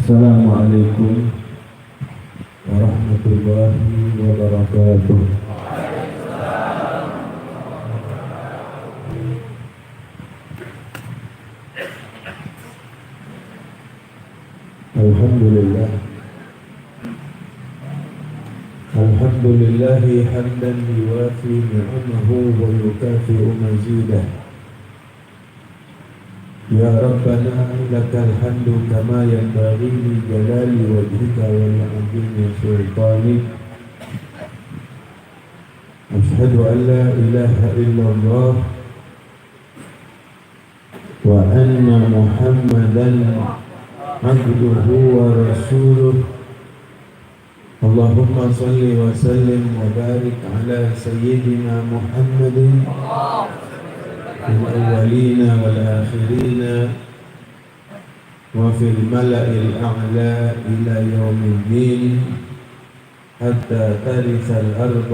Assalamualaikum warahmatullahi wabarakatuh. Alhamdulillah. Alhamdulillahi hamdan yuwafi ni'amahu wa yukafi'u mazidah. Ya Rabbana lakal hamdu kama yanbaghi li jalali wajhika wa li 'azimi sultanik. Ashhadu an la ilaha illallah wa anna Muhammadan abduhu wa rasuluh. Allahumma salli wa sallim wa barik ala sayyidina Muhammadin الأولين والآخرين وفي الملأ الأعلى إلى يوم الدين حتى ترث الأرض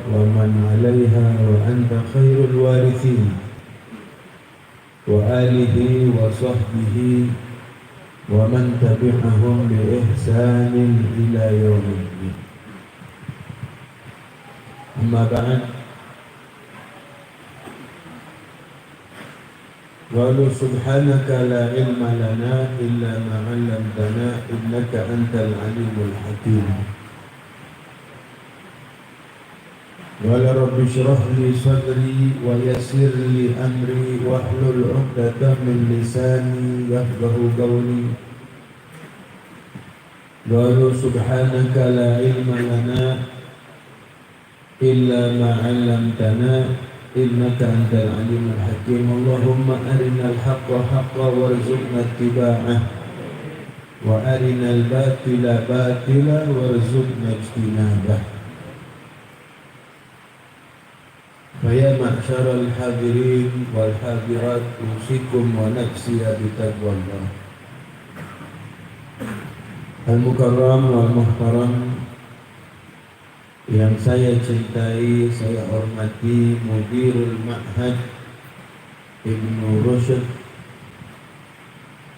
ومن عليها وأنت خير الوارثين وآله وصحبه ومن تبعهم بإحسان إلى يوم الدين. أما بعد، Walau subhanaka la ilma lana illa ma 'allamtana innaka antal alimul hakim. Wala rabbi shrah li sadri wa yassir li amri wahlul 'uqdatam min lisani yafqahu qawli. Walau subhanaka la ilma lana illa ma 'allamtana innaka antal alimul hakim. Allahumma arinal haqqa haqqan warzuqna ittiba'ah wa arinal batila batila warzuqna ijtinabah. Faya ma'syaral hadirin wal hadirat, usikum wa nafsiya bitaqwallah. Al-mukarram wal muhtaram, yang saya cintai, saya hormati Mudirul Ma'had Ibnu Rushd,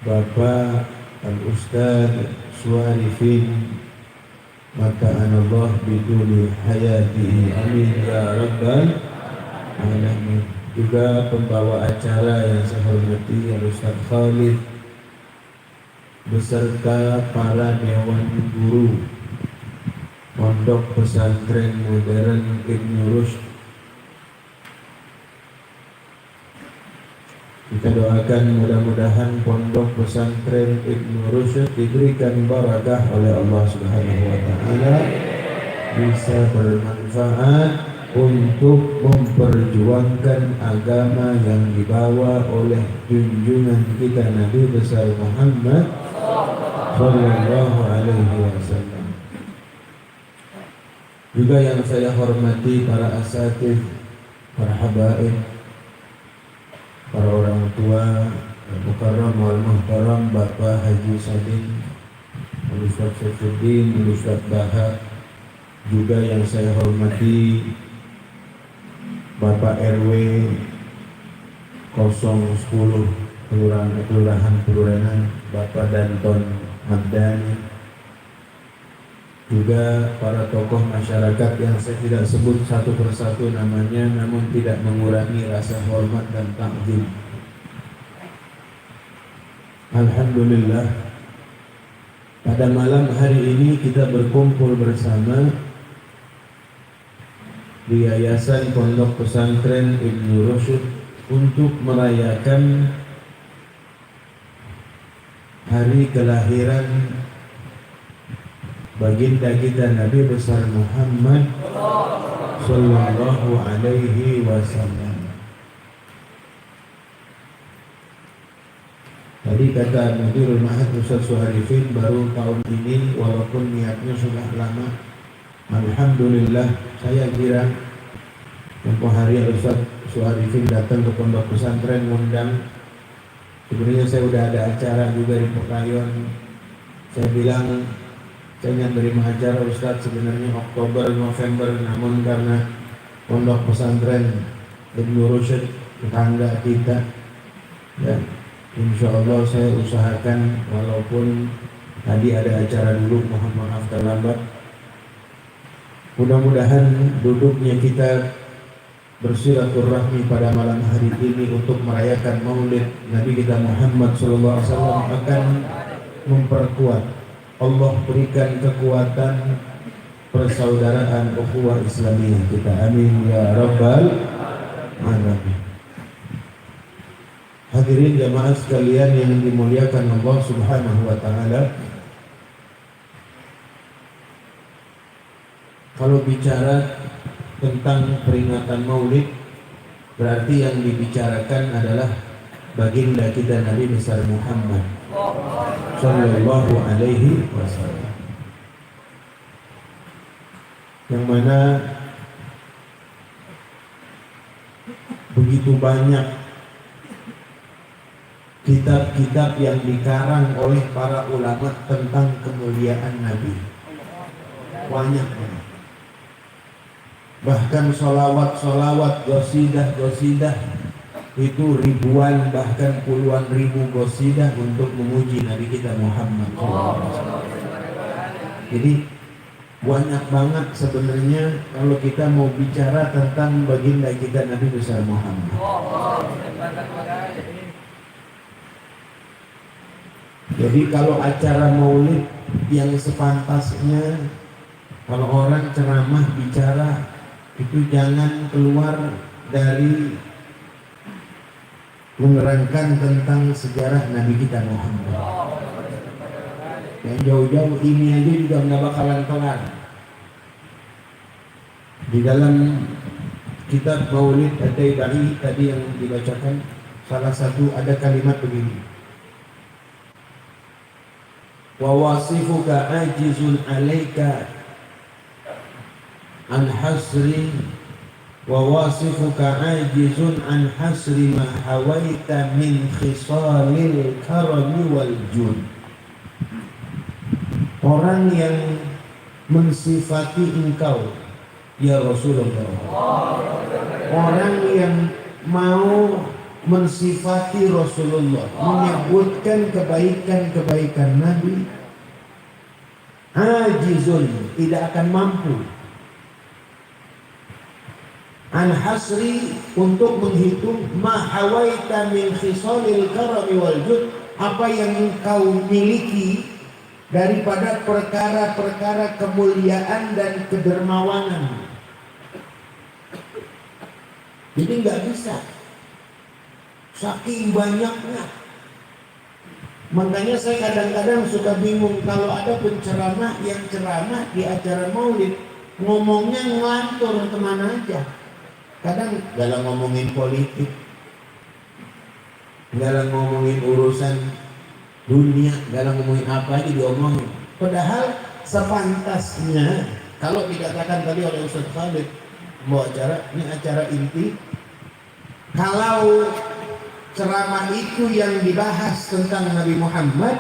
Bapak Al-Ustaz Suarifin Mata'anallah biduni hayatihi, amin ya rabbal alamin. Juga pembawa acara yang saya hormati Al-Ustaz Khalid beserta para dewan guru Pondok Pesantren Modern Ibnu Rushd. Kita doakan mudah-mudahan Pondok Pesantren Ibnu Rushd diberikan barakah oleh Allah Subhanahu wa taala, bisa bermanfaat untuk memperjuangkan agama yang dibawa oleh junjungan kita Nabi besar Muhammad sallallahu alaihi wasallam. Juga yang saya hormati para asatidz, para habaib, para orang tua, Al-Mukarram wal Muhtaram, Bapak Haji Sadin, Al-Ustaz Syafuddin, Al-Ustaz Bahar. Juga yang saya hormati Bapak RW 010 Kelurahan Pururena, Bapak Danton Hamdani. Juga para tokoh masyarakat yang saya tidak sebut satu persatu namanya, namun tidak mengurangi rasa hormat dan takzim. Alhamdulillah, pada malam hari ini kita berkumpul bersama di Yayasan Pondok Pesantren Ibnu Rushd untuk merayakan hari kelahiran baginda kita Nabi besar Muhammad sallallahu alaihi wasallam. Tadi kata Mudirul Ma'had Ustaz Suharifin, baru tahun ini walaupun niatnya sudah lama. Alhamdulillah, saya kira tempoh hari Ustaz Suharifin datang ke Pondok Pesantren ngundang. Sebenarnya saya udah ada acara juga di Pekayon. Saya bilang saya ingin menerima acara Ustadz sebenarnya Oktober, November, namun karena Pondok Pesantren Ibnu Rushd tetangga kita, ya insya Allah saya usahakan walaupun Tadi ada acara dulu, mohon maaf terlambat. Mudah-mudahan duduknya kita bersilaturahmi pada malam hari ini untuk merayakan Maulid Nabi kita Muhammad SAW akan memperkuat. Allah berikan kekuatan persaudaraan ukhuwah Islamiyah kita. Amin ya rabbal alamin. Hadirin jamaah sekalian yang dimuliakan Allah Subhanahu wa taala. Kalau bicara tentang peringatan Maulid, berarti yang dibicarakan adalah baginda kita Nabi besar Muhammad sallallahu alaihi wasallam, yang mana begitu banyak kitab-kitab yang dikarang oleh para ulama tentang kemuliaan Nabi. Banyak banget. Bahkan solawat, gosidah itu ribuan, bahkan puluhan ribu gosidah untuk memuji Nabi kita Muhammad. Jadi banyak banget sebenarnya kalau kita mau bicara tentang baginda kita Nabi besar Muhammad. Jadi kalau acara maulid yang sepantasnya, kalau orang ceramah bicara itu jangan keluar dari menerangkan tentang sejarah Nabi kita Muhammad. Yang jauh-jauh ini aja juga nggak bakalan kelar. Di dalam kitab Maulid At-Taibai tadi yang dibacakan, salah satu ada kalimat begini: wa wasifuka ajizun alaika an hasri wa wasifuka ajizun an hasri ma hawaita min khisalil karami wal jud. Orang yang mensifati engkau ya Rasulullah, orang yang mau mensifati Rasulullah, menyebutkan kebaikan-kebaikan Nabi, ajizun, tidak akan mampu, an hasri, untuk menghitung ma hawaita min khisalil karami wal jud, apa yang engkau miliki daripada perkara-perkara kemuliaan dan kedermawanan. Jadi nggak bisa, saking banyaknya. Makanya saya kadang-kadang suka bingung kalau ada penceramah yang ceramah di acara maulid, ngomongnya ngelantur kemana aja. Kadang dalam ngomongin politik, dalam ngomongin urusan dunia, dalam ngomongin apa aja diomongin. Padahal sepantasnya, kalau dikatakan tadi oleh Ustaz Khalid mau acara, ini acara inti. Kalau ceramah itu yang dibahas tentang Nabi Muhammad,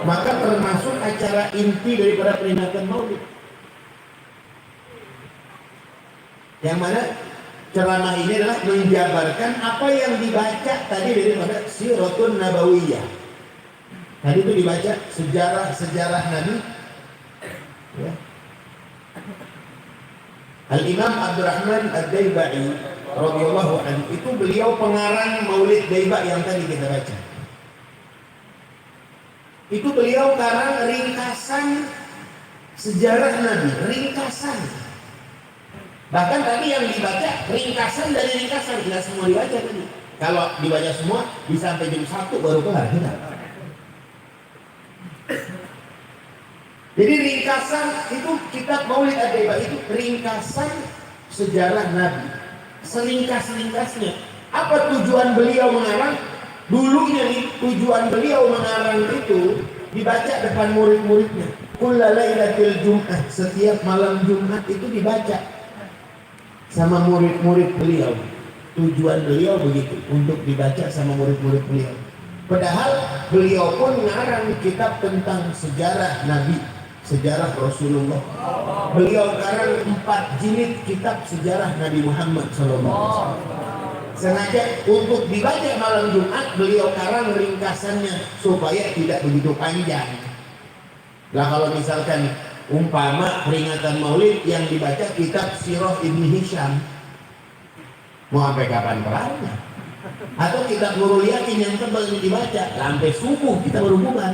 maka termasuk acara inti daripada peringatan Maulid. Yang mana ceramah ini adalah menjabarkan apa yang dibaca tadi daripada Siratun Nabawiyah. Tadi itu dibaca sejarah Nabi. Ya. Al-Imam Abdurrahman Ad-Daibai radhiyallahu anhu itu beliau pengarang Maulid Daiba yang tadi kita baca. Itu beliau karang ringkasan sejarah Nabi, ringkasan. Bahkan tadi yang dibaca ringkasan dari ringkasan, tidak semua dibaca tadi. Kalau dibaca semua bisa sampai jam 1 baru kelar kita. Jadi ringkasan itu kitab Maulid Ad-Daiba itu ringkasan sejarah Nabi, selingkas-ringkasnya. Apa tujuan beliau mengarang? Dulunya nih, tujuan beliau mengarang itu dibaca depan murid-muridnya. Kulla lailatul Jum'ah, setiap malam Jumat itu dibaca sama murid-murid beliau. Tujuan beliau begitu, untuk dibaca sama murid-murid beliau. Padahal beliau pun ngarang kitab tentang sejarah Nabi, sejarah Rasulullah. Beliau karang 4 jilid kitab sejarah Nabi Muhammad SAW. Sengaja untuk dibaca malam Jumat, beliau karang ringkasannya supaya tidak begitu panjang. Lah kalau misalkan umpama peringatan Maulid yang dibaca kitab Sirah Ibni Hisham, mau sampai kapan kelarnya? Atau kitab Nurul Yakin yang tebal ini dibaca sampai subuh kita baru bubar.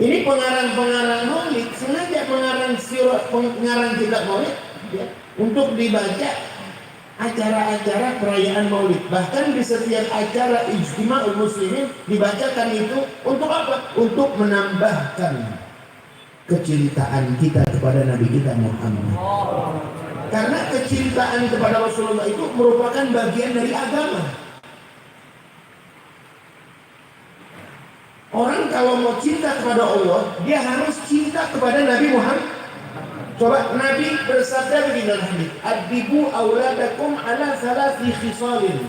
Ini pengarang-pengarang Maulid sengaja pengarang kitab Maulid ya, untuk dibaca acara-acara perayaan Maulid. Bahkan di setiap acara Ijtima'ul Muslimin dibacakan itu untuk apa? Untuk menambahkan kecintaan kita kepada Nabi kita Muhammad. Karena kecintaan kepada Rasulullah itu merupakan bagian dari agama. Orang kalau mau cinta kepada Allah, dia harus cinta kepada Nabi Muhammad. Coba Nabi bersabda begini dalam hadis, "Adibu auladakum ala salasi khisalin."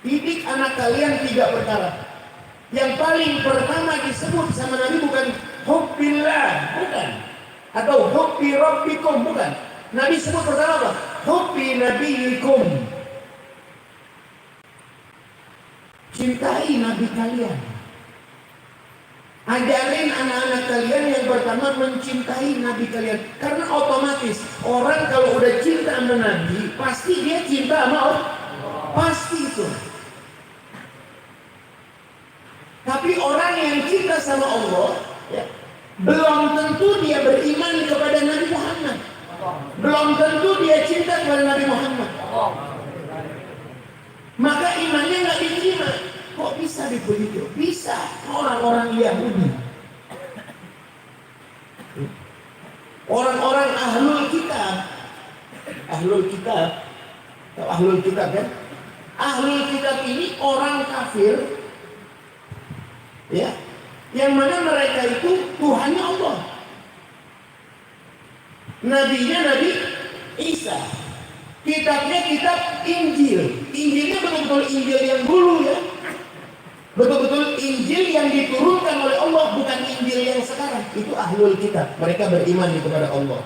Didik anak kalian 3 perkara. Yang paling pertama disebut sama Nabi bukan hubbillah, bukan. Atau hubbi rabbikum, bukan. Nabi sebut pertama apa? Hubbi nabiyikum. Cintai Nabi kalian. Ajarin anak-anak kalian yang pertama mencintai Nabi kalian. Karena otomatis orang kalau udah cinta sama Nabi, pasti dia cinta sama Allah. Pasti itu. Tapi orang yang cinta sama Allah ya, belum tentu dia beriman kepada Nabi Muhammad. Belum tentu dia cinta kepada Nabi Muhammad. Maka imannya nggak diterima. Kok bisa begitu? Bisa. Orang-orang Yahudi, orang-orang ahlul kitab kan? Ahlul kitab ini orang kafir, ya, yang mana mereka itu Tuhannya Allah. Nabinya Nabi Isa. Kitabnya kitab Injil. Injilnya betul-betul Injil yang dulu ya. Betul-betul Injil yang diturunkan oleh Allah, bukan Injil yang sekarang. Itu ahlul kitab. Mereka beriman kepada Allah.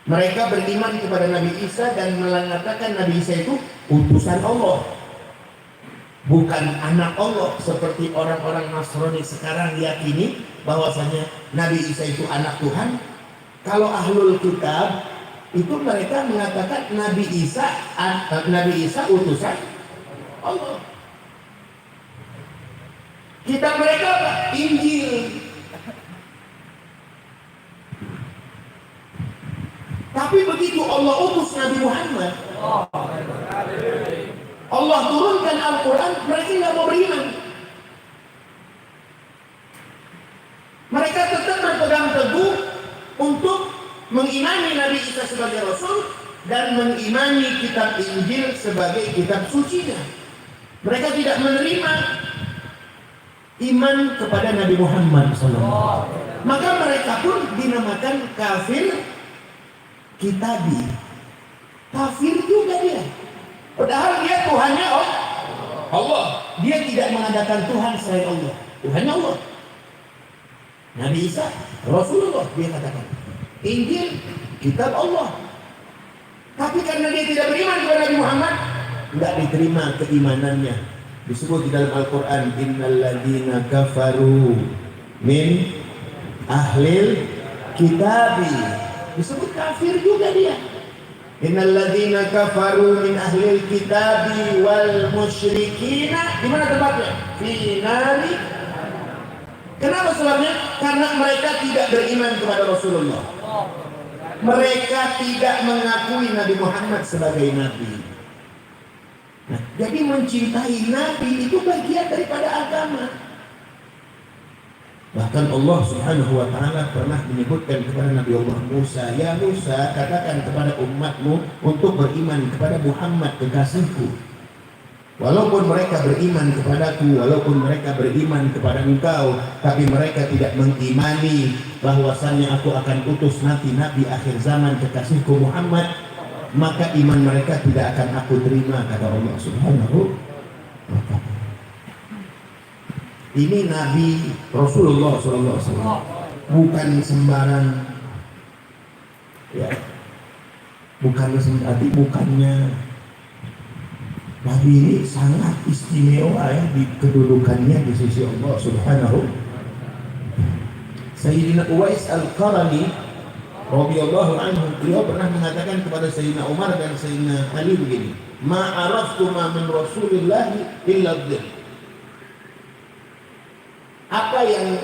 Mereka beriman kepada Nabi Isa dan mengatakan Nabi Isa itu utusan Allah, bukan anak Allah seperti orang-orang Nasrani sekarang yakini bahwasanya Nabi Isa itu anak Tuhan. Kalau ahlul kitab itu mereka mengatakan Nabi Isa utusan Allah. Kitab mereka apa? Injil. Tapi begitu Allah utus Nabi Muhammad, Allah turunkan Al-Quran, mereka nggak mau beriman. Mereka tetap berpegang teguh untuk mengimani Nabi Isa sebagai Rasul dan mengimani kitab Injil sebagai kitab sucinya. Mereka tidak menerima iman kepada Nabi Muhammad SAW. Maka mereka pun dinamakan kafir kitabi. Kafir juga dia. Padahal dia Tuhannya Allah. Dia tidak mengadakan Tuhan selain Allah. Tuhannya Allah. Nabi Isa Rasulullah, dia katakan. Injil kitab Allah. Tapi karena dia tidak beriman kepada Nabi Muhammad, tidak diterima keimanannya. Disebut di dalam Al-Quran, innal ladzina kafaru min ahlil kitabi. Disebut kafir juga dia. Innal ladzina kafaru min ahlil kitabi wal musyrikina. Di mana tempatnya? Fi nari. Kenapa sebabnya? Karena mereka tidak beriman kepada Rasulullah. Mereka tidak mengakui Nabi Muhammad sebagai Nabi. Nah, jadi mencintai Nabi itu bagian daripada agama. Bahkan Allah Subhanahu wa Ta'ala pernah menyebutkan kepada Nabi Allah Musa, "Ya Musa, katakan kepada umatmu untuk beriman kepada Muhammad kekasihku. Walaupun mereka beriman kepadaku, walaupun mereka beriman kepada engkau, tapi mereka tidak mengimani bahwasannya aku akan utus nanti Nabi akhir zaman kekasihku Muhammad, maka iman mereka tidak akan aku terima," kata Allah Subhanahu wa Ta'ala. Ini Nabi Rasulullah SAW, bukan sembarang, ya, bukannya Nabi ini sangat istimewa ya di kedudukannya di sisi Allah Subhanahu. Sayyidina Uwais Al-Qarani radhiyallahu anhu, beliau pernah mengatakan kepada Sayyidina Umar dan Sayyidina Ali begini, ma araftu ma min Rasulillah illa dzikr. Apa yang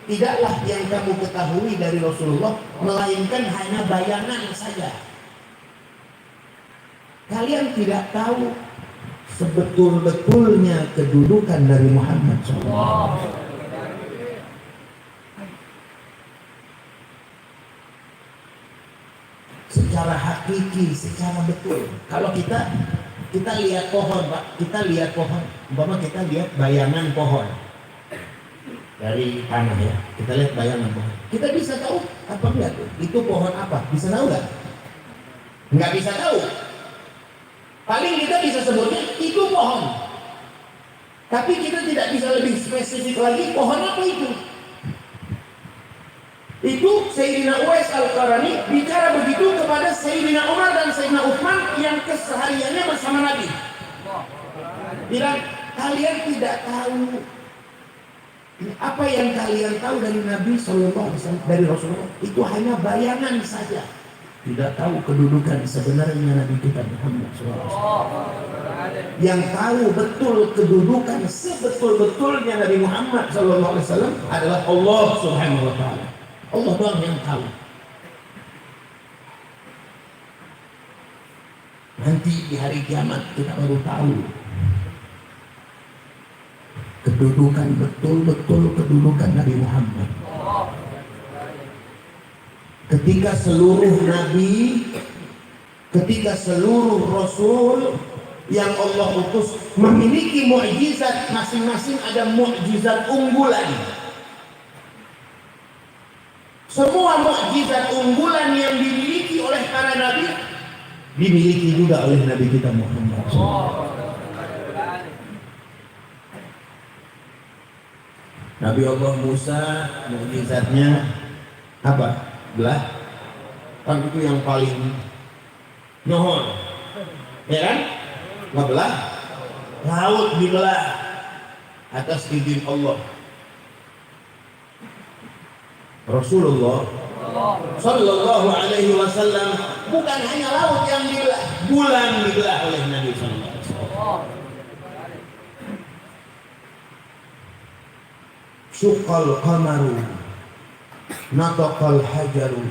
tidaklah yang kamu ketahui dari Rasulullah melainkan hanya bayangan saja. Kalian tidak tahu sebetul-betulnya kedudukan dari Muhammad SAW. Secara hakiki, secara betul. Kalau kita lihat pohon, Pak, kita lihat pohon, umpama kita lihat bayangan pohon dari tanah ya, kita lihat bayangan pohon. Kita bisa tahu apa enggak tuh? Itu pohon apa? Bisa tahu nggak? Nggak bisa tahu. Paling kita bisa sebutnya itu pohon. Tapi kita tidak bisa lebih spesifik lagi pohon apa itu. Itu Sayyidina Uwais Al-Qarani bicara begitu kepada Sayyidina Umar dan Sayyidina Uthman yang kesehariannya bersama Nabi. Bilang, kalian tidak tahu apa yang kalian tahu dari Nabi SAW, dari Rasulullah. Itu hanya bayangan saja. Tidak tahu kedudukan sebenarnya Nabi kita Muhammad SAW. Yang tahu betul kedudukan sebetul-betulnya Nabi Muhammad SAW adalah Allah Subhanahu wa Ta'ala. Allah doang yang tahu. Nanti di hari kiamat kita baru tahu kedudukan betul-betul kedudukan Nabi Muhammad. Ketika seluruh nabi, ketika seluruh rasul yang Allah utus memiliki mukjizat, masing-masing ada mukjizat unggulan. Semua mukjizat unggulan yang dimiliki oleh para nabi dimiliki juga oleh Nabi kita Muhammad. Nabi Allah Musa mukjizatnya apa? Belah, kan itu yang paling nyohon, ya kan? Ngebelah, laut dibelah atas izin Allah. Rasulullah Sallallahu Alaihi Wasallam bukan hanya laut yang dibelah, bulan dibelah oleh Nabi Sallallahu Alaihi Wasallam. Syuqal qamaru nataqal hajaru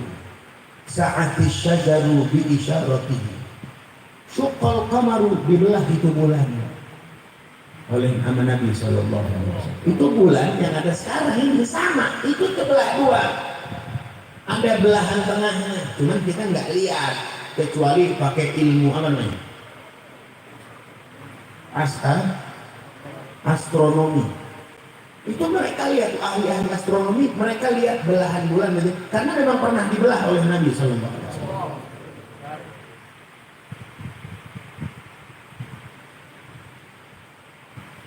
sa'ati syajaru bi isyaratihi. Syuqal qamaru, dibelah itu bulan oleh Nabi Sallallahu Alaihi Wasallam. Itu bulan yang ada sekarang ini sama, itu terbelah dua. Ada belahan tengahnya, cuman kita nggak lihat kecuali pakai ilmu apa namanya? Astronomi. Itu mereka lihat, ahli-ahli astronomi, mereka lihat belahan bulan itu karena memang pernah dibelah oleh Nabi Sallallahu Alaihi Wasallam.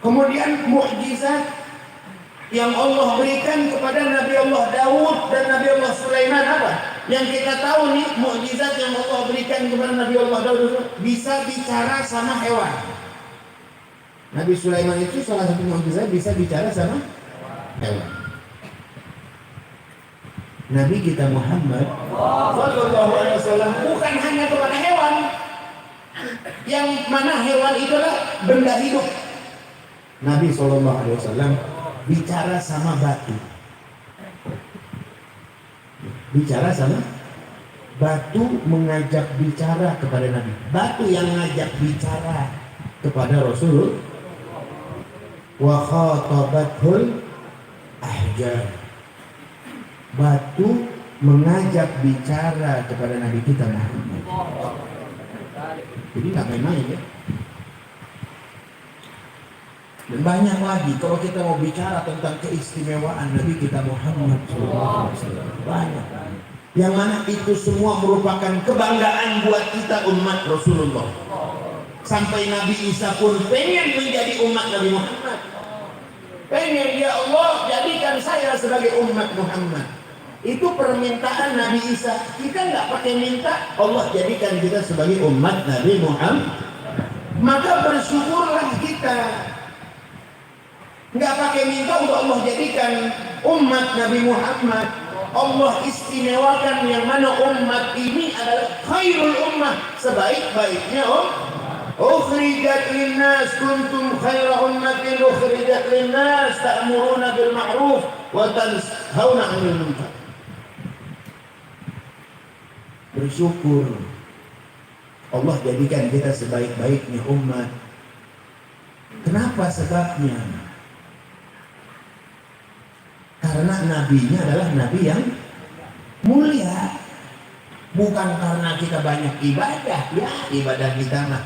Kemudian mukjizat yang Allah berikan kepada Nabi Allah Daud dan Nabi Allah Sulaiman apa? Yang kita tahu nih mukjizat yang Allah berikan kepada Nabi Allah Daud, bisa bicara sama hewan. Nabi Sulaiman itu salah satu mukjizat bisa bicara sama hewan. Nabi kita Muhammad Sallallahu Alaihi Wasallam bukan hanya kepada hewan, yang mana hewan itulah benda hidup. Nabi Sallallahu Alaihi Wasallam bicara sama batu. Bicara sama batu, mengajak bicara kepada Nabi. Batu yang mengajak bicara kepada Rasul. Wa khatabatul ahjar. Batu mengajak bicara kepada Nabi kita Muhammad. Jadi nggak main-main ya. Dan banyak lagi kalau kita mau bicara tentang keistimewaan Nabi kita Muhammad SAW, banyak. Yang mana itu semua merupakan kebanggaan buat kita umat Rasulullah. Sampai Nabi Isa pun pengen menjadi umat Nabi Muhammad. Pengen, ya Allah jadikan saya sebagai umat Muhammad. Itu permintaan Nabi Isa. Kita nggak pakai minta, Allah jadikan kita sebagai umat Nabi Muhammad. Maka bersyukurlah kita. Nggak pakai minta untuk Allah jadikan umat Nabi Muhammad. Allah istimewakan yang mana umat ini adalah khairul ummah, sebaik-baiknya ukhrijat linnas kuntum khaira ummatin ukhrijat linnas ta'muruna bil ma'ruf wa tanhauna 'anil munkar. Bersyukur Allah jadikan kita sebaik-baiknya umat. Kenapa sebabnya? Karena nabinya adalah nabi yang mulia. Bukan karena kita banyak ibadah. Ya, ibadah kita mah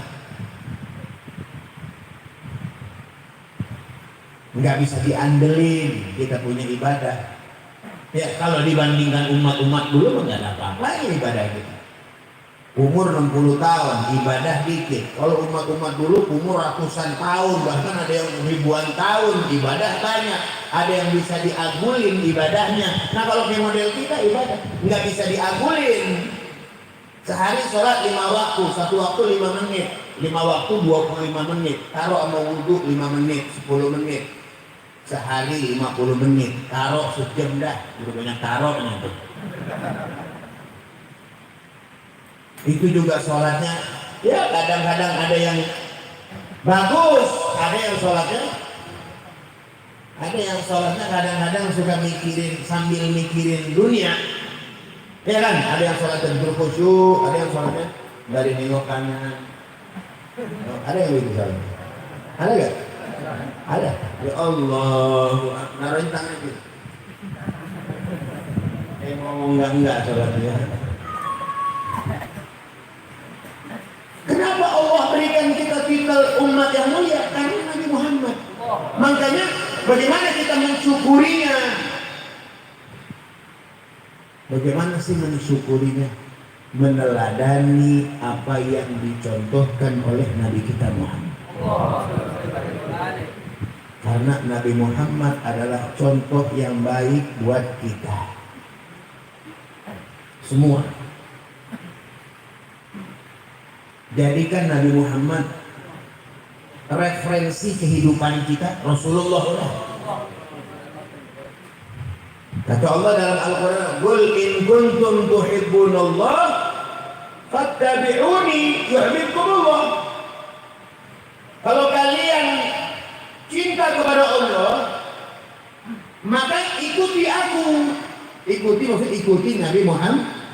nggak bisa diandelin kita punya ibadah. Ya, kalau dibandingkan umat-umat dulu nggak ada apa-apa ibadah kita. Umur 60 tahun, ibadah dikit. Kalau umat-umat dulu umur ratusan tahun, bahkan ada yang ribuan tahun, ibadah banyak. Ada yang bisa diagulin ibadahnya. Nah kalau kayak model kita ibadah nggak bisa diagulin. Sehari sholat 5 waktu, satu waktu 5 menit, 5 waktu 25 menit. Taruh sama wudhu 5 menit, 10 menit. Sehari 50 menit, taruh sejam dah. Udah banyak taruhnya tuh. Itu juga sholatnya, ya kadang-kadang ada yang bagus, ada yang sholatnya kadang-kadang suka mikirin sambil mikirin dunia, ya kan? Ada yang sholatnya berkhusyuk, ada yang sholatnya dari nengok kanan, ada yang begitu sholatnya, ada nggak? Ada. Ya Allah, naruhin tangan itu. Ngomong enggak sholatnya. Kenapa Allah berikan kita titel umat yang mulia? Karena Nabi Muhammad. Makanya bagaimana kita mensyukurinya? Bagaimana sih mensyukurinya? Meneladani apa yang dicontohkan oleh Nabi kita Muhammad. Karena Nabi Muhammad adalah contoh yang baik buat kita semua. Jadikan Nabi Muhammad referensi kehidupan kita. Rasulullah udah. Kata Allah dalam Al-Quran, "Qul in kuntum tuhibbunallah fattabi'uni yuhibbukumullah." Kalau kalian cinta kepada Allah, maka ikuti aku. Ikuti Nabi Muhammad.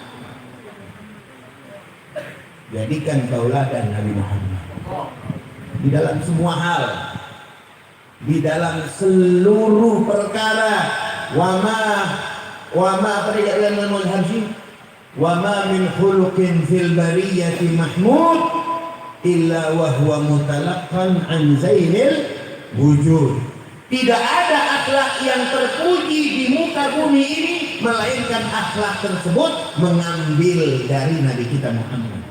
Jadikan tauladan Nabi Muhammad di dalam semua hal, di dalam seluruh perkara. Wama min khuluqin fil bariyati mahmud illa wa huwa mutalaqqan an zainil wujud. Tidak ada akhlak yang terpuji di muka bumi ini melainkan akhlak tersebut mengambil dari Nabi kita Muhammad.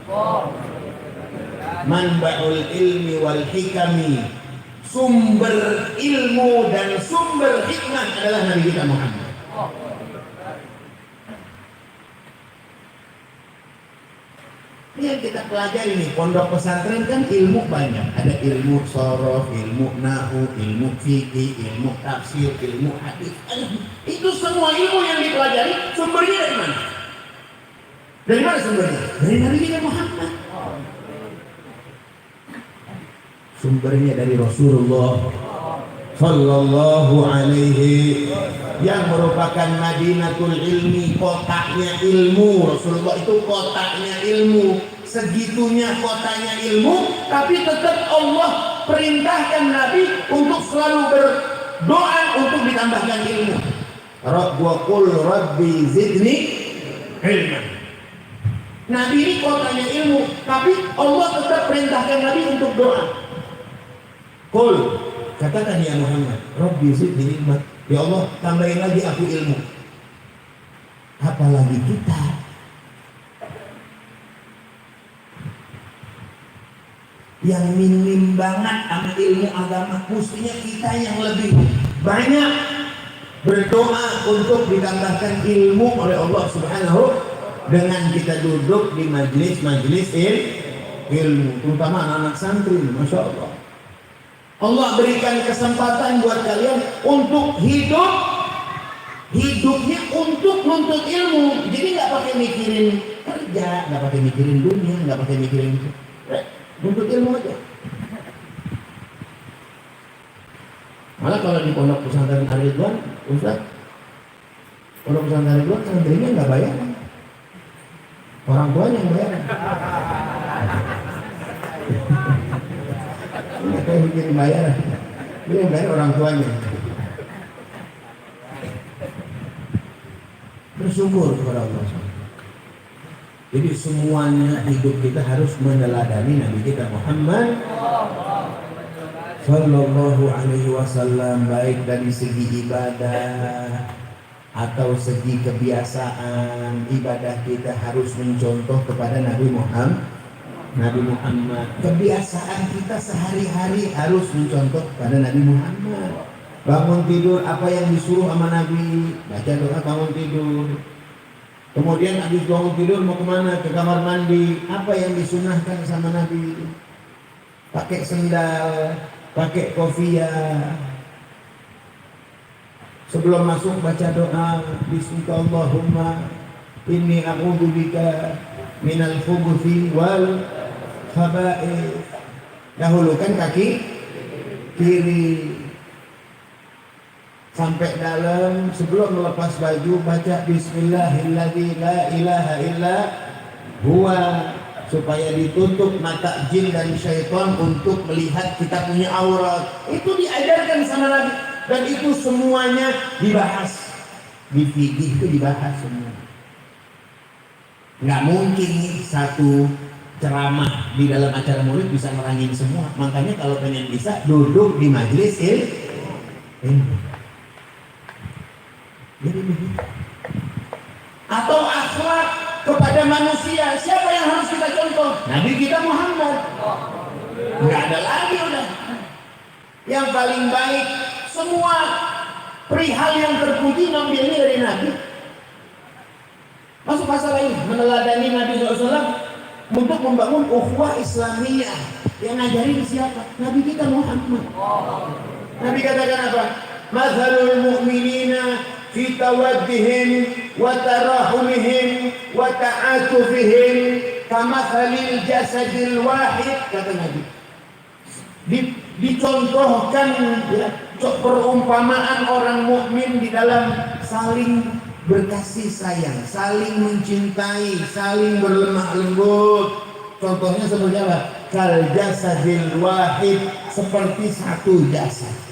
Manba'ul ilmi wal hikami, sumber ilmu dan sumber hikmah adalah Nabi kita Muhammad. Ini yang kita pelajari nih, pondok pesantren kan ilmu banyak. Ada ilmu sorof, ilmu nahu, ilmu fikih, ilmu tafsir, ilmu hadis. Itu semua ilmu yang dipelajari, sumbernya dari mana? Dari mana sumbernya? Dari Nabi kita Muhammad. Sumbernya dari Rasulullah Sallallahu Alaihi, yang merupakan Madinatul Ilmi, kotaknya ilmu. Rasulullah itu kotaknya ilmu, segitunya kotanya ilmu. Tapi tetap Allah perintahkan Nabi untuk selalu berdoa untuk ditambahkan ilmu. Wa qul rabbi zidni ilman. Nabi ini kotanya ilmu, tapi Allah tetap perintahkan Nabi untuk doa. Qul, katakan ya Muhammad, rabbi zidni ilman. Ya Allah, tambahin lagi aku ilmu. Apalagi kita. Yang minim banget sama ilmu agama, mestinya kita yang lebih banyak berdoa untuk ditambahkan ilmu oleh Allah Subhanahu, dengan kita duduk di majelis ilmu, terutama anak-anak santri. Masya Allah, Allah berikan kesempatan buat kalian untuk hidupnya untuk nuntut ilmu. Jadi nggak pakai mikirin kerja, nggak pakai mikirin dunia, nggak pakai mikirin nuntut ilmu aja. Malah kalau di pondok pesantren Al-Ridwan, Ustaz, pondok pesantren Al-Ridwan santrinya nggak bayar, orang tuanya yang bayar. Ini kayak bikin bayar, ini yang bayar orang tuanya. Bersyukur kepada Allah. Jadi semuanya hidup kita harus meneladani Nabi kita Muhammad Sallallahu Alaihi Wasallam, baik dari segi ibadah atau segi kebiasaan ibadah. Kita harus mencontoh kepada Nabi Muhammad. Kebiasaan kita sehari-hari harus mencontoh kepada Nabi Muhammad. Bangun tidur, apa yang disuruh sama Nabi, baca doa bangun tidur. Kemudian habis bangun tidur mau kemana? Ke kamar mandi. Apa yang disunahkan sama Nabi? Pakai sendal, pakai kopiah. Sebelum masuk baca doa, Bismillahirrahmanirrahim, inni a'udzubika minal khubuthi wal khaba'ith. Dahulukan kaki kiri sampai dalam. Sebelum melepas baju baca Bismillahirrahmanirrahim, la ilaha illa huwa, supaya ditutup mata jin dan syaitan untuk melihat kita punya aurat. Itu diajarkan sama Nabi, dan itu semuanya dibahas di fikih, itu dibahas semua. Nggak mungkin satu ceramah di dalam acara murid bisa nerangin semua. Makanya kalau pengen bisa duduk di majelis ilmu. Jadi begitu. Atau akhlak kepada manusia, siapa yang harus kita contoh? Nabi kita Muhammad. Nggak ada lagi udah. Yang paling baik, semua perihal yang terpuji ngambilnya dari Nabi. Masuk pasal ini, meneladani Nabi SAW untuk membangun ukhuwah Islamiyah. Yang ngajarin siapa? Nabi kita Muhammad. Nabi katakan apa? Mathalul mu'minina fi tawaddihim wa tarahumihim wa ta'atufihim kamathalil jasadil wahid, kata Nabi. Dicontohkan ya, perumpamaan orang mukmin di dalam saling berkasih sayang, saling mencintai, saling berlemah lembut. Contohnya seperti apa? Kal jasadil wahid, seperti satu jasad.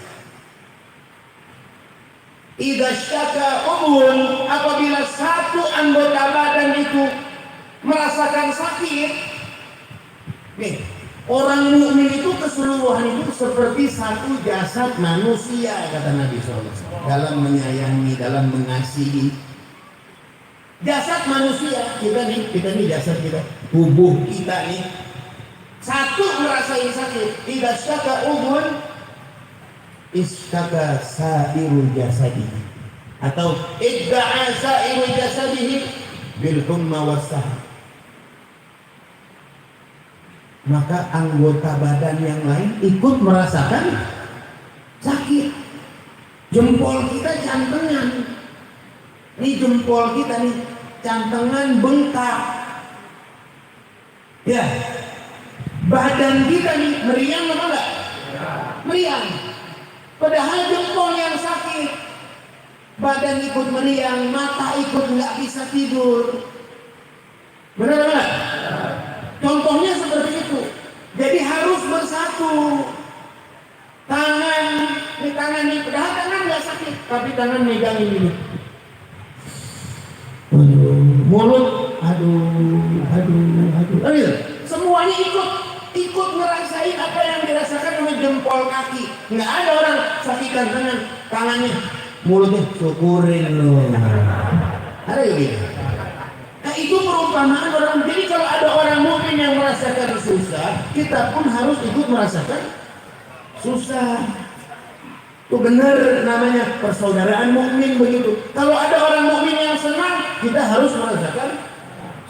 Idza syaka udhun, apabila satu anggota badan itu merasakan sakit. Nih, orang mukmin itu keseluruhan itu seperti satu jasad manusia, kata Nabi SAW, dalam menyayangi, dalam mengasihi. Jasad manusia, kita nih jasad kita, tubuh kita nih, satu merasain sakit. Idza syaka udhun istaka sairul jasadihi, atau idda'a sairul jasadihi bil humma wassah, maka anggota badan yang lain ikut merasakan sakit. Jempol kita cantengan, ini jempol kita nih cantengan bengkak ya, badan kita nih meriang apa enggak? Meriang. Padahal jempol yang sakit, badan ikut meriang, mata ikut nggak bisa tidur. Benar? Contohnya seperti itu. Jadi harus bersatu. Tangan ini, padahal tangan nggak sakit, tapi tangan megang ini. Mulut, aduh. Semuanya ikut ngerasain apa yang dirasakan oleh jempol kaki. Nggak ada orang sakitan tangannya, mulutnya syukurin loh. Ada gitu. Nah, itu perumpamaan orang. Jadi kalau ada orang mukmin yang merasakan susah, kita pun harus ikut merasakan susah. Itu benar, namanya persaudaraan mukmin begitu. Kalau ada orang mukmin yang senang, kita harus merasakan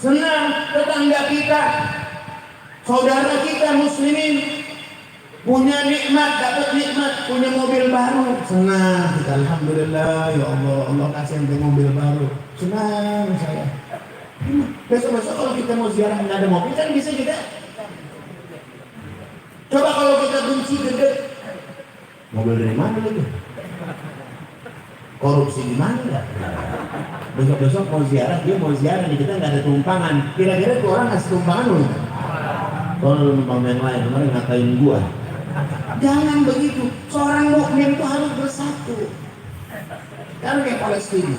senang. Tetangga kita Saudara kita muslimin punya nikmat, dapat nikmat, punya mobil baru, senang kita, alhamdulillah, ya Allah, Allah kasih ente mobil baru, senang saya. Besok-besok kalau kita mau ziarah nggak ada mobil kan bisa kita. Coba kalau kita benci gede, mobil dari mana lagi? Korupsi di mana? Besok-besok mau ziarah, dia mau ziarah nih, kita nggak ada tumpangan. Kira-kira tuh orang ngasih tumpangan loh. Kalau numpang yang lain, kemarin ngatain gua. Jangan begitu. Seorang mukmin itu harus bersatu. Kan kayak Palestina.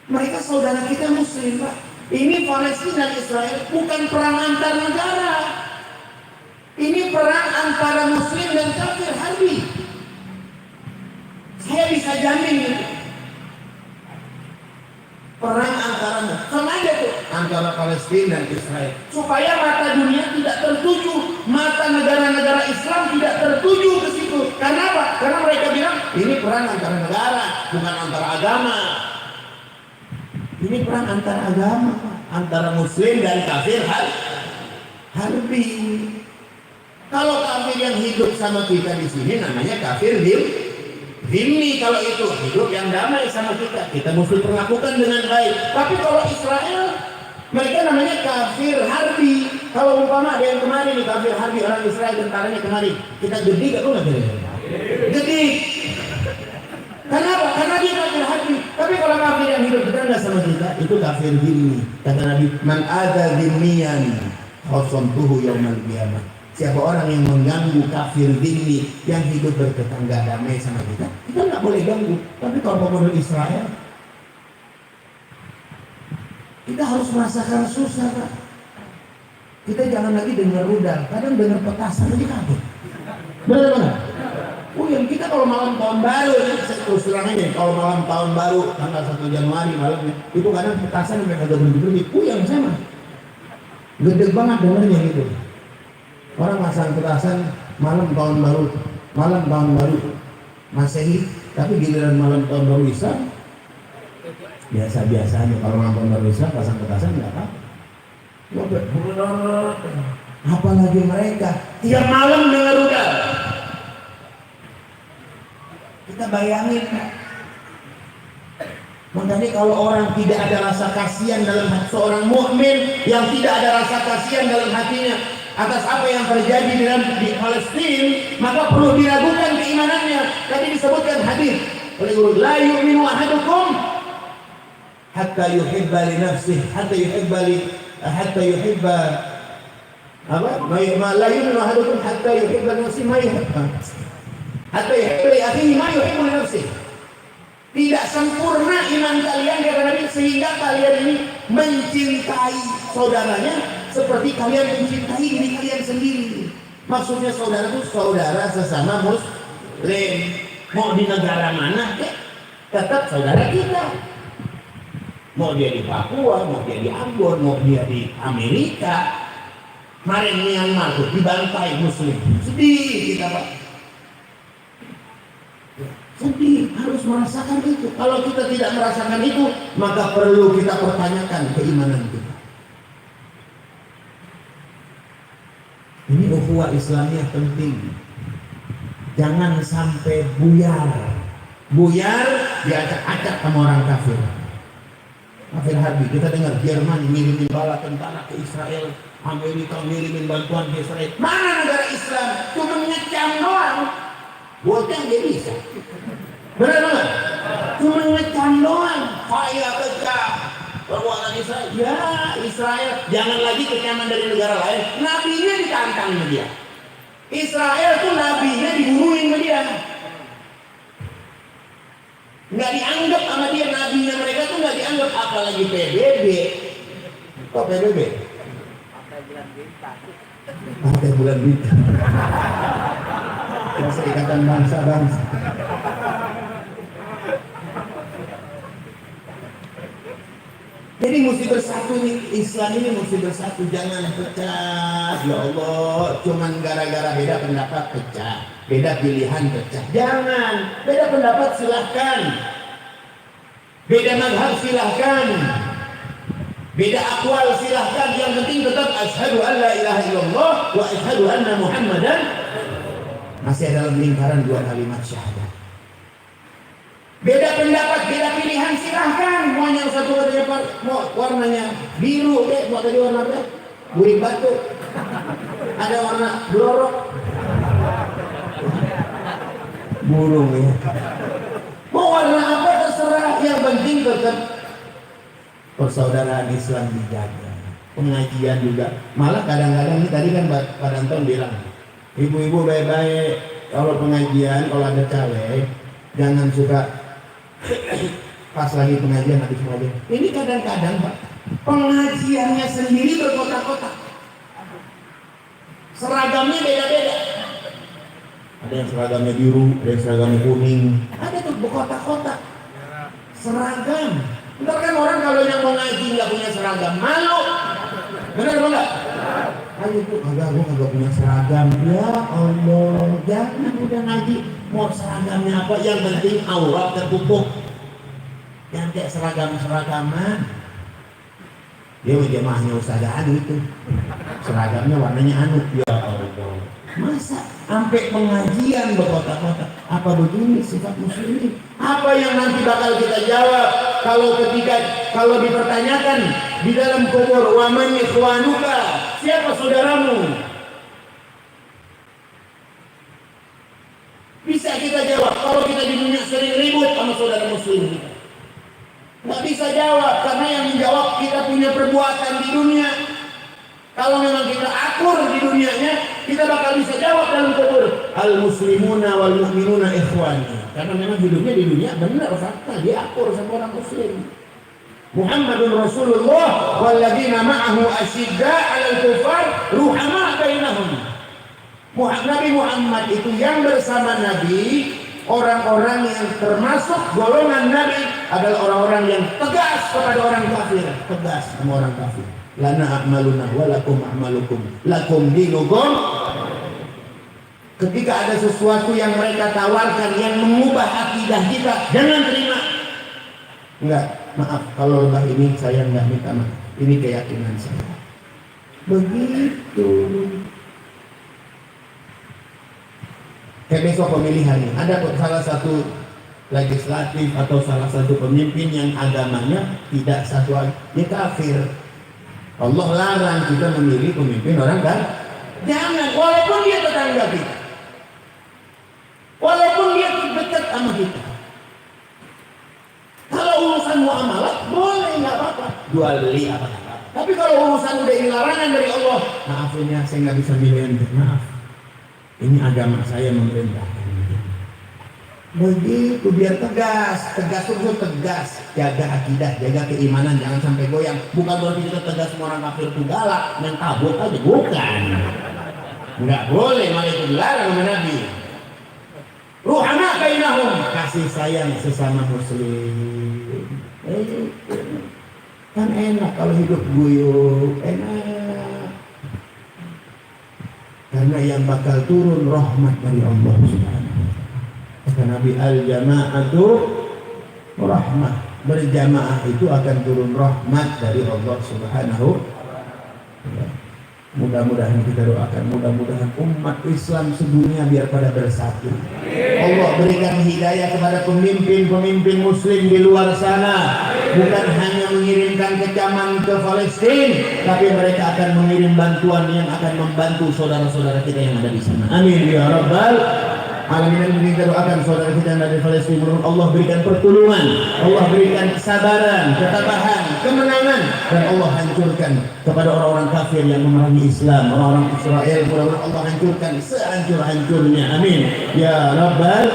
Mereka saudara kita muslim, Pak. Ini Palestina dan Israel bukan perang antar negara. Ini perang antara muslim dan kafir harbi. Saya bisa jamin itu. Perang sama aja tuh antara Palestina dan Israel, supaya mata dunia tidak tertuju, mata negara-negara Islam tidak tertuju ke situ. Karena apa? Karena mereka bilang ini perang antara negara, bukan antara agama. Ini perang antara agama, antara muslim dan kafir harbi. Kalau kafir yang hidup sama kita di sini namanya kafir Zimmi, kalau itu hidup yang damai sama kita mesti perlakukan dengan baik. Tapi kalau Israel, mereka namanya kafir harbi. Kalau umpama ada yang kemarin nih kafir harbi, orang Israel tentaranya kemarin, kita gede gak kok gede. Kenapa? Karena dia kafir harbi. Tapi kalau kafir yang hidup kita nggak sama kita, itu kafir zimmi. Kata Nabi, man ada zimmiyan khassamtuhu yaumal qiyamah. Siapa orang yang mengganggu kafir zimmi yang hidup bertetangga damai sama kita nggak boleh ganggu. Tapi kalau model Israel, kita harus merasakan susah, Pak. Kita jangan lagi dengar rudal, kadang dengar petasan aja kaget. Benar-benar. Oh yang kita kalau malam tahun baru, terus terang aja, kalau malam tahun baru tanggal 1 Januari malamnya, itu kadang petasan sampai kagak berhenti. Yang sama, gede banget dengarnya gitu. Orang masang petasan malam tahun baru Masehi, tapi giliran malam tahun baru Islam biasa-biasanya. Kalau malam tahun baru Islam pasang petasan nggak apa-apa. Apalagi mereka tiap malam dengar rudal. Kita bayangin, makanya kalau orang tidak ada rasa kasihan dalam hati, seorang mukmin yang tidak ada rasa kasihan dalam hatinya atas apa yang terjadi di Palestina, maka perlu diragukan keimanannya. Tadi disebutkan hadis oleh guru, la yu'minu ahadukum hatta yuhibba li nafsihi hatta yuhibba la yu'minu ahadukum hatta yuhibba li nafsihi ma yuhibba hatta yuhibba li akhihi ma yuhibbu li nafsihi. Tidak sempurna iman kalian kata Nabi sehingga kalian ini mencintai saudaranya seperti kalian mencintai diri kalian sendiri. Maksudnya saudara itu saudara sesama muslim. Mau di negara mana tetap saudara kita. Mau dia di Papua, mau dia di Ambon, mau dia di Amerika. Kemarin Myanmar tuh dibantai muslim. Sedih kita, Pak. Sedih, harus merasakan itu. Kalau kita tidak merasakan itu, maka perlu kita pertanyakan keimanan kita. Ini ukhuwah Islamiyah penting. Jangan sampai buyar diacak-acak sama orang kafir harbi. Kita dengar Jerman ngirimin bala tentara ke Israel, Amerika ngirimin bantuan ke Israel. Mana negara Islam? Cuma ngecam doang. Bocah dia bisa. Benar-benar. Cuma ngecam doang. Faya pecah. Perbuatan Israel, ya Israel jangan lagi kecaman dari negara lain. Nabinya ditantang sama dia. Israel tuh nabinya dibunuhin sama dia. Nggak dianggap sama dia, nabinya mereka tuh nggak dianggap, apalagi PBB. Kok PBB? Partai Bulan Bintang. Perserikatan Bangsa-Bangsa. Jadi mesti bersatu nih, Islam ini mesti bersatu, jangan pecah. Ya Allah, cuman gara-gara beda pendapat pecah, beda pilihan pecah. Jangan, beda pendapat silahkan, beda mazhab silahkan. Beda akwal silahkan, yang penting tetap asyhadu an la ilaha illallah wa asyhadu anna Muhammadan. Masih dalam lingkaran dua kalimat syahadat. Beda pendapat, beda pilihan silahkan. Mau yang satu mau warnanya biru, mau tadi warna apa? Burik batu. Ada warna blorok. Burung ya. Mau warna apa terserah, yang penting tetap persaudaraan Islam dijaga. Pengajian juga. Malah kadang-kadang ini tadi kan Pak Anton bilang, ibu-ibu baik-baik kalau pengajian, kalau ada caleg jangan suka pas lagi pengajian habis pengajian. Ini kadang-kadang Pak, pengajiannya sendiri berkotak-kotak. Seragamnya beda-beda. Ada yang seragamnya biru, ada yang seragamnya kuning, ada tuh berkotak-kotak. Seragam. Ntar kan orang kalau yang mau ngaji nggak punya seragam, malu. Benar enggak? Ayo tuh, agak punya seragam. Ya Allah, jangan udah ngaji mau seragamnya apa, yang penting aurat tertutup. Yang kayak seragaman. Dia jemaahnya Ustazah Anu itu. Seragamnya warnanya anu. Ya Allah. Masa sampai pengajian berkotak-kotak? Apa begini sifat muslimin? Apa yang nanti bakal kita jawab kalau dipertanyakan di dalam kubur, wa man ikhwanuka, siapa saudaramu? Bisa kita jawab kalau kita di dunia sering ribut sama saudara muslim kita. Nggak bisa jawab karena yang menjawab kita punya perbuatan di dunia. Kalau memang kita akur di dunianya, kita bakal bisa jawab dalam kubur. Al-muslimuna wal mu'minuna ikhwani. Karena memang hidupnya di dunia benar fakta, dia akur sama orang muslim. Muhammadun Rasulullah walladzina ma'ahu asyidda 'alal kufar ruhama bainahum. Nabi Muhammad itu yang bersama Nabi, orang-orang yang termasuk golongan Nabi adalah orang-orang yang tegas kepada orang kafir, tegas sama orang kafir. Lana a'maluna wa lakum a'malukum lakum dinukum. Ketika ada sesuatu yang mereka tawarkan yang mengubah akidah kita, jangan terima. Enggak, maaf kalau lebah ini saya enggak minta maaf. Ini keyakinan saya. Begitu. Kayak besok pemilihan nih, ada salah satu legislatif atau salah satu pemimpin yang agamanya tidak satu, dia kafir. Allah larang kita memilih pemimpin orang kan? Jangan, walaupun dia tetangga kita, walaupun dia dekat sama kita. Kalau urusan muamalah boleh, nggak apa-apa, jual beli apa-apa. Tapi kalau urusan udah ini larangan dari Allah, maafin ya, saya nggak bisa milih, maaf. Ini agama saya memerintahkan. Begitu, biar tegas itu tegas, jaga akidah, jaga keimanan, jangan sampai goyang. Bukan berarti kita tegas semua orang kafir itu galak, yang tabuk aja, bukan. Enggak boleh, malah itu dilarang sama Nabi. Ruhama bainahum, kasih sayang sesama muslim. Kan enak kalau hidup guyup, enak. Karena yang bakal turun rahmat dari Allah Subhanahu. Kata Nabi, al-jama'atu rahmah. Berjamaah itu akan turun rahmat dari Allah Subhanahu. Mudah-mudahan kita doakan, mudah-mudahan umat Islam sedunia biar pada bersatu. Allah berikan hidayah kepada pemimpin-pemimpin muslim di luar sana. Bukan hanya mengirimkan kecaman ke Palestina, tapi mereka akan mengirim bantuan yang akan membantu saudara-saudara kita yang ada di sana. Amin ya rabbal alamin. Kita doakan saudara kita yang ada di Palestina, Allah berikan pertolongan, Allah berikan kesabaran, ketabahan, kemenangan, dan Allah hancurkan kepada orang-orang kafir yang memerangi Islam, orang-orang Israel. Mudah-mudahan Allah hancurkan sehancur-hancurnya. Amin ya rabbal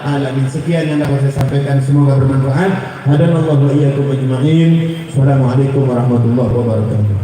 alamin. Sekian yang dapat saya sampaikan, semoga bermanfaat. Hadanallahu wa iyyakum ajma'in. Assalamualaikum warahmatullahi wabarakatuh.